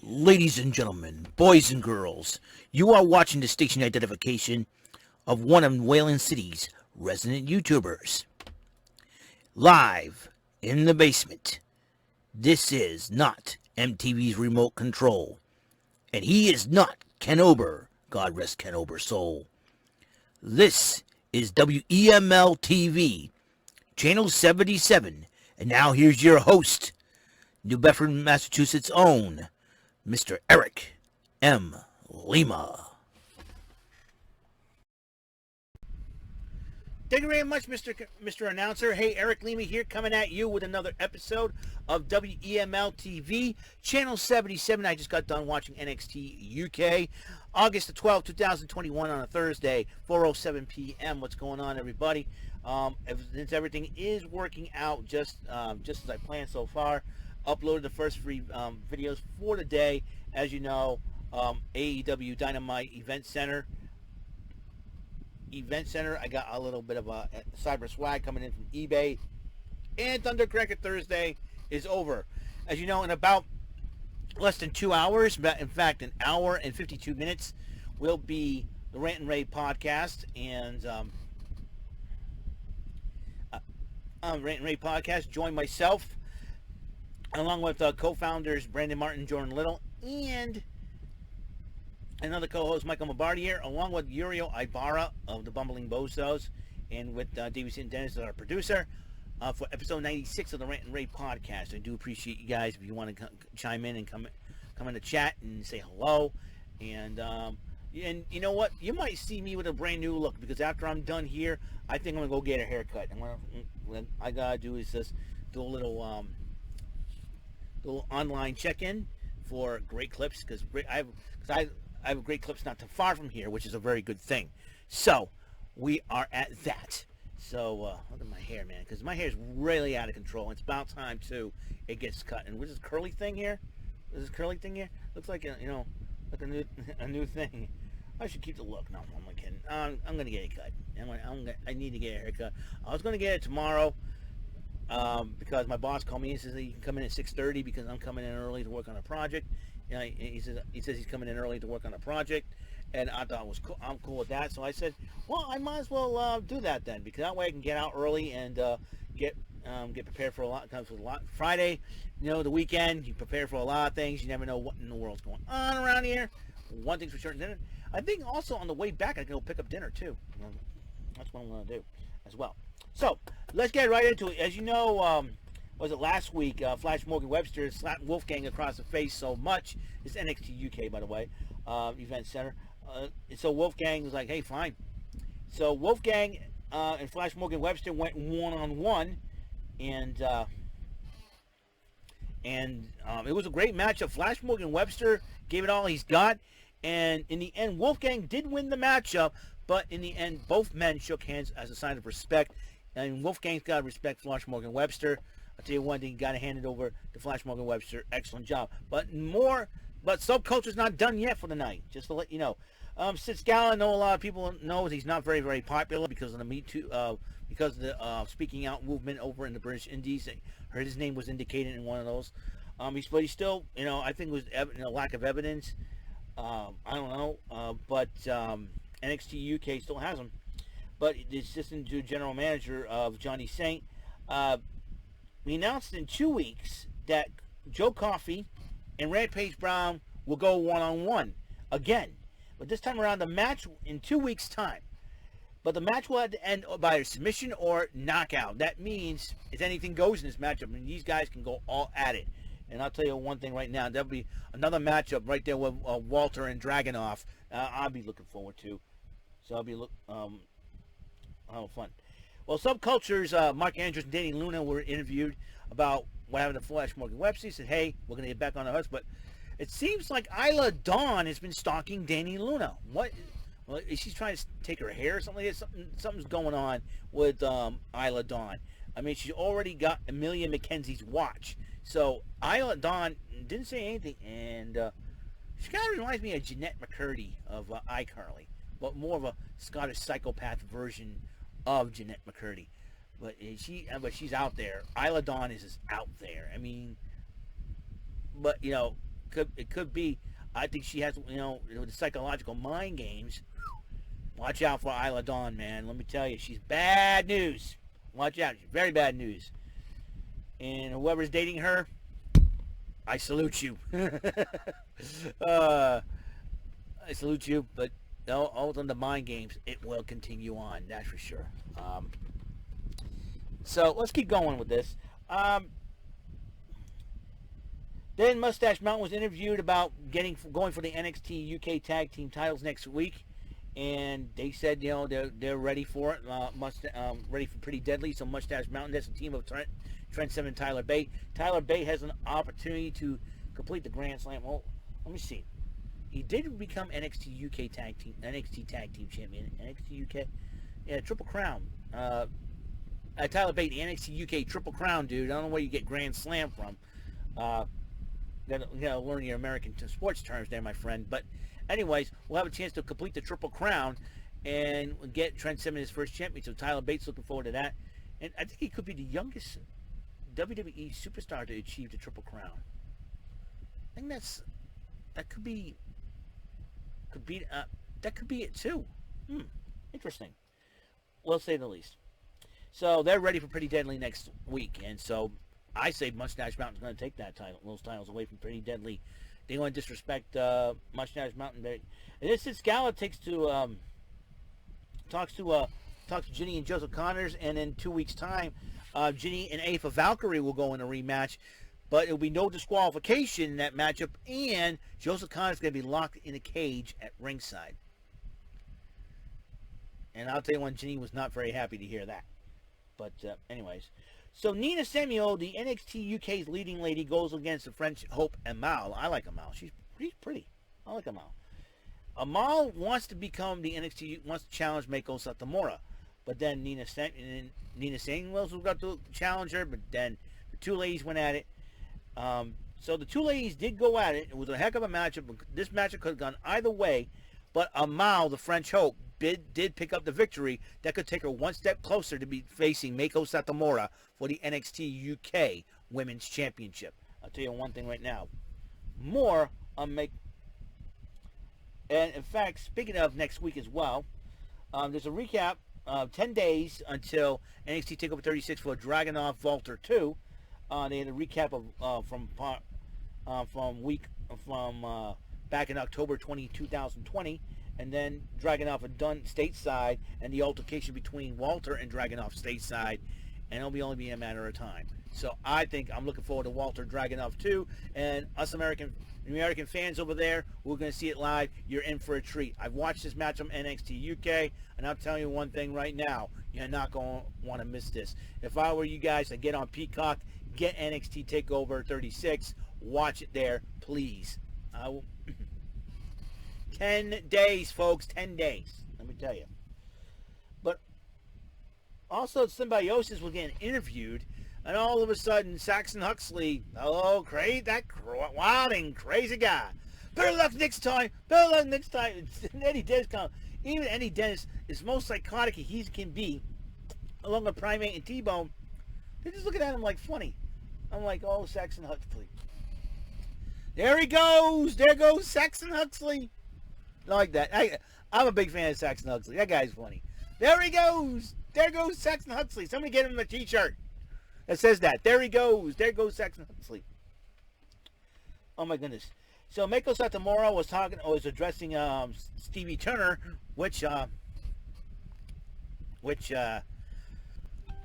Ladies and gentlemen, boys and girls, you are watching the station identification of one of Wayland City's resident YouTubers. Live in the basement. This is not MTV's Remote Control. And he is not Ken Ober. God rest Ken Ober's soul. This is WEML TV, Channel 77. And now here's your host, New Bedford, Massachusetts' own Mr. Eric M. Lima. Thank you very much, Mr. Announcer. Hey, Eric Lima here, coming at you with another episode of WEML TV, Channel 77. I just got done watching NXT UK, August the 12th, 2021 on a Thursday, 4:07 p.m. What's going on, everybody? Since everything is working out just as I planned so far, uploaded the first three videos for the day. As you know, AEW Dynamite Event Center. I got a little bit of a cyber swag coming in from eBay. And Thundercracker Thursday is over. As you know, in about less than 2 hours, in fact, an hour and 52 minutes, will be the Rant and Rave podcast. And Rant and Rave podcast, join myself, along with co-founders Brandon Martin, Jordan Little, and another co-host, Michael Mabardier, along with Uriel Ibarra of the Bumbling Bozos, and with Davey St. Dennis as our producer, for episode 96 of the Rant and Rave podcast. I do appreciate you guys if you want to chime in and come in the chat and say hello. And you know what? You might see me with a brand new look, because after I'm done here, I think I'm going to go get a haircut. And what I got to do is just do a little online check-in for Great Clips, because I have Great Clips not too far from here, which is a very good thing. So we are at that. So look at my hair, man, because my hair is really out of control. It's about time too it gets cut. And what's this curly thing here? Looks like like a new thing. I should keep the look. No, I'm not kidding. I'm gonna get it cut. I need to get a haircut. I was gonna get it tomorrow. Because my boss called me and says that he can come in at 6:30 because I'm coming in early to work on a project. He says he's coming in early to work on a project, and I thought I'm cool with that. So I said, well, I might as well do that then, because that way I can get out early and get prepared for a lot. Comes with a lot. Friday, the weekend, you prepare for a lot of things. You never know what in the world's going on around here. One thing's for sure, dinner. I think also on the way back I can go pick up dinner too. That's what I'm going to do as well. So let's get right into it. As you know, was it last week? Flash Morgan Webster slapped Wolfgang across the face so much. It's NXT UK, by the way, Event Center. So Wolfgang was like, "Hey, fine." So Wolfgang and Flash Morgan Webster went one-on-one, and it was a great matchup. Flash Morgan Webster gave it all he's got, and in the end, Wolfgang did win the matchup. But in the end, both men shook hands as a sign of respect. And Wolfgang's got to respect Flash Morgan Webster. I'll tell you one thing, you got to hand it over to Flash Morgan Webster. Excellent job. But Subculture's not done yet for the night, just to let you know. Sid Scala, I know a lot of people know he's not very, very popular because of the Me Too, because of the speaking out movement over in the British Indies. I heard his name was indicated in one of those. But he's still, I think it was lack of evidence. I don't know. But NXT UK still has him. But the assistant to general manager of Johnny Saint, we announced in 2 weeks that Joe Coffey and Rampage Brown will go one-on-one again. But this time around, the match in 2 weeks' time. But the match will have to end by a submission or knockout. That means if anything goes in this matchup, these guys can go all at it. And I'll tell you one thing right now, there'll be another matchup right there with Walter and Dragunov. I'll be looking forward to. So I'll be oh, fun. Well, Subculture's Mark Andrews and Danny Luna were interviewed about what happened to Flash Morgan Webster. He said, hey, we're going to get back on the horse. But it seems like Isla Dawn has been stalking Danny Luna. What? Well, is she trying to take her hair or something? Something's going on with Isla Dawn. I mean, she's already got Amelia McKenzie's watch. So Isla Dawn didn't say anything. And she kind of reminds me of Jeanette McCurdy of iCarly, but more of a Scottish psychopath version of Jeanette McCurdy. But she's out there. Isla Dawn is just out there. I mean, but it could be. I think she has, the psychological mind games. Watch out for Isla Dawn, man. Let me tell you, she's bad news. Watch out, she's very bad news. And whoever's dating her, I salute you. I salute you, but all on the mind games, it will continue on. That's for sure. So let's keep going with this. Then Mustache Mountain was interviewed about going for the NXT UK Tag Team titles next week, and they said they're ready for it. Ready for Pretty Deadly. So Mustache Mountain, that's a team of Trent Seven, Tyler Bate. Tyler Bate has an opportunity to complete the Grand Slam. Well, let me see. He did become NXT UK Tag Team champion. NXT UK, yeah, Triple Crown. Tyler Bate, the NXT UK Triple Crown, dude. I don't know where you get Grand Slam from. Gotta learn your American sports terms there, my friend. But anyways, we'll have a chance to complete the Triple Crown and get Trent Seven his first championship. So Tyler Bates looking forward to that. And I think he could be the youngest WWE superstar to achieve the Triple Crown. I think that could be it too. Interesting. We'll say the least. So they're ready for Pretty Deadly next week, and so I say Mustache Mountain's going to take those titles away from Pretty Deadly. They want to disrespect Mustache Mountain. And this is Scala talks to Ginny and Joseph Connors, and in 2 weeks' time, Ginny and Aoife Valkyrie will go in a rematch, but it'll be no disqualification in that matchup, and Joseph Connors is going to be locked in a cage at ringside. And I'll tell you, Ginny was not very happy to hear that. But anyways, so Nina Samuel, the NXT UK's leading lady, goes against the French Hope Amal. I like Amal. She's pretty. I like Amal. Amal wants to challenge Meiko Satomura, but then Nina Samuels got to challenge her, but then the two ladies went at it. So the two ladies did go at it. It was a heck of a matchup. This matchup could have gone either way, but Amal, the French Hope, did pick up the victory that could take her one step closer to be facing Meiko Satomura for the NXT UK Women's Championship. I'll tell you one thing right now. More on Meiko. And in fact, speaking of next week as well, there's a recap of 10 days until NXT TakeOver 36 for Dragunov Volta 2. They had a recap of from back in October 2020. And then Dragunov had done stateside, and the altercation between Walter and Dragunov stateside, and it'll only be a matter of time. So I think I'm looking forward to Walter Dragunov too, and us American fans over there, we're going to see it live. You're in for a treat. I've watched this match on NXT UK, and I'll tell you one thing right now, you're not going to want to miss this. If I were you guys, I'd get on Peacock, get NXT TakeOver 36, watch it there, please. 10 days, folks. 10 days. Let me tell you. But also, Symbiosis was getting interviewed, and all of a sudden, Saxon Huxley, that wild and crazy guy. Better luck next time. Better luck next time. And Eddie Dennis even Eddie Dennis is most psychotic he can be, along with Primate and T-Bone. They're just looking at him like funny. I'm like, oh, Saxon Huxley. There he goes. There goes Saxon Huxley. Like that. I'm a big fan of Saxon Huxley. That guy's funny. There he goes. There goes Saxon Huxley. Somebody get him a t-shirt that says that. There he goes. There goes Saxon Huxley. Oh my goodness. So Meiko Satomura was addressing Stevie Turner, which that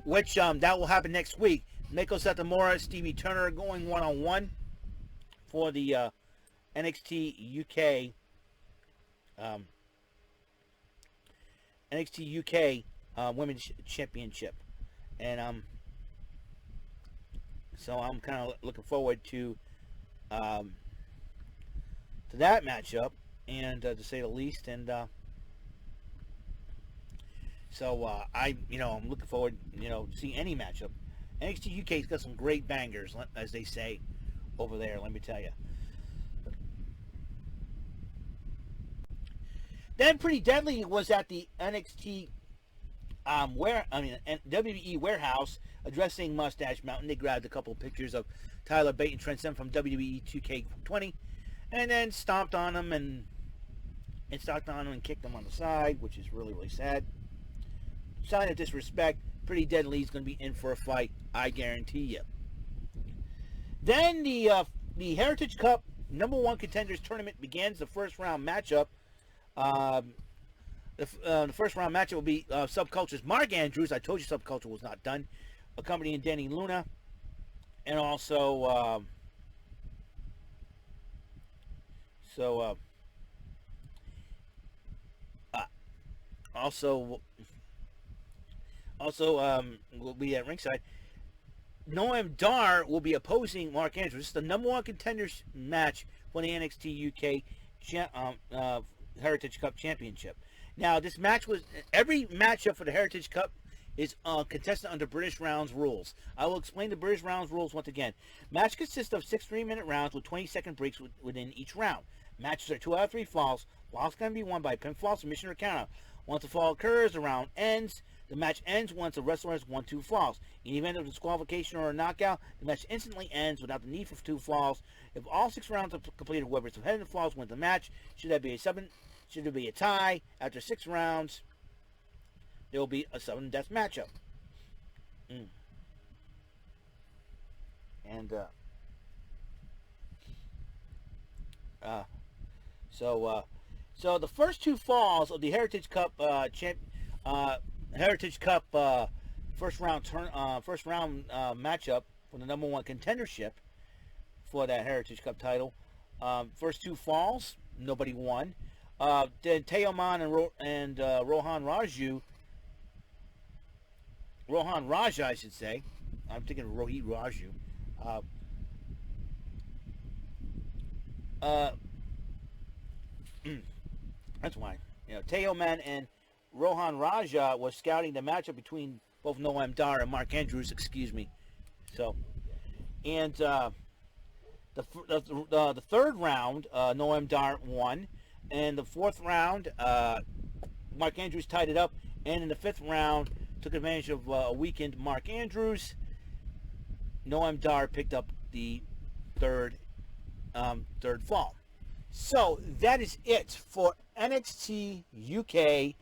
will happen next week. Meiko Satomura, Stevie Turner going one-on-one for the NXT UK Women's Championship, and so I'm kind of looking forward to that matchup, and to say the least, and so I'm looking forward to see any matchup. NXT UK's got some great bangers, as they say over there. Let me tell you. Then Pretty Deadly was at the NXT WWE warehouse addressing Mustache Mountain. They grabbed a couple of pictures of Tyler Bate and Trent Seven from WWE 2K20, and then stomped on him and kicked him on the side, which is really, really sad. Sign of disrespect. Pretty Deadly is going to be in for a fight, I guarantee you. Then the Heritage Cup number 1 contenders tournament begins. The first round matchup. The first round matchup will be Subculture's Mark Andrews. I told you Subculture was not done. Accompanying Danny Luna, and also will be at ringside. Noam Dar will be opposing Mark Andrews. This is the number 1 contenders match for the NXT UK Heritage Cup Championship. Now, this match was every matchup for the Heritage Cup is contested under British Rounds rules. I will explain the British Rounds rules once again. Match consists of 6 3-minute rounds with 20-second breaks within each round. Matches are 2 out of 3 falls. Falls can be won by pinfall, submission, or countout. Once a fall occurs, the round ends. The match ends once the wrestler has 1-2 falls. In the event of disqualification or a knockout, the match instantly ends without the need for 2 falls. If all 6 rounds are completed, whoever is ahead of the falls wins the match. Should there be a tie after 6 rounds, there will be a sudden death matchup. And so the first 2 falls of the Heritage Cup first round matchup for the number 1 contendership for that Heritage Cup title. First 2 falls, nobody won. Then Teoman and Rohan Raja, I should say. I'm thinking of Rohit Raju. That's why. Teoman and Rohan Raja was scouting the matchup between both Noam Dar and Mark Andrews. Excuse me. So, and the third round, Noam Dar won, and the 4th round, Mark Andrews tied it up, and in the 5th round, took advantage of a weakened Mark Andrews. Noam Dar picked up the third fall. So that is it for NXT UK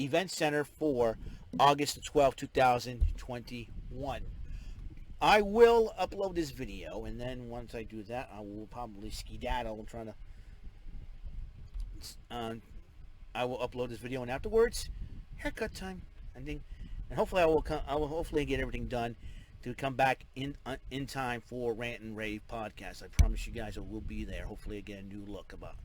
Event Center for August 12, 2021. I will upload this video, and then once I do that, I will probably skedaddle. I'm trying to. I will upload this video, and afterwards, haircut time. I think, and hopefully I will hopefully get everything done to come back in time for Rant and Rave podcast. I promise you guys I will be there. Hopefully I get a new look about.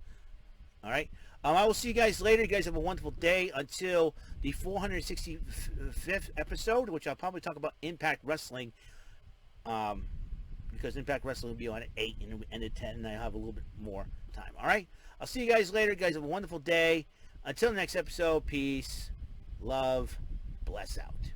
All right. I will see you guys later. You guys have a wonderful day until the 465th episode, which I'll probably talk about Impact Wrestling. Because Impact Wrestling will be on at 8 and end at 10, and I have a little bit more time. All right. I'll see you guys later. You guys have a wonderful day. Until the next episode, peace, love, bless out.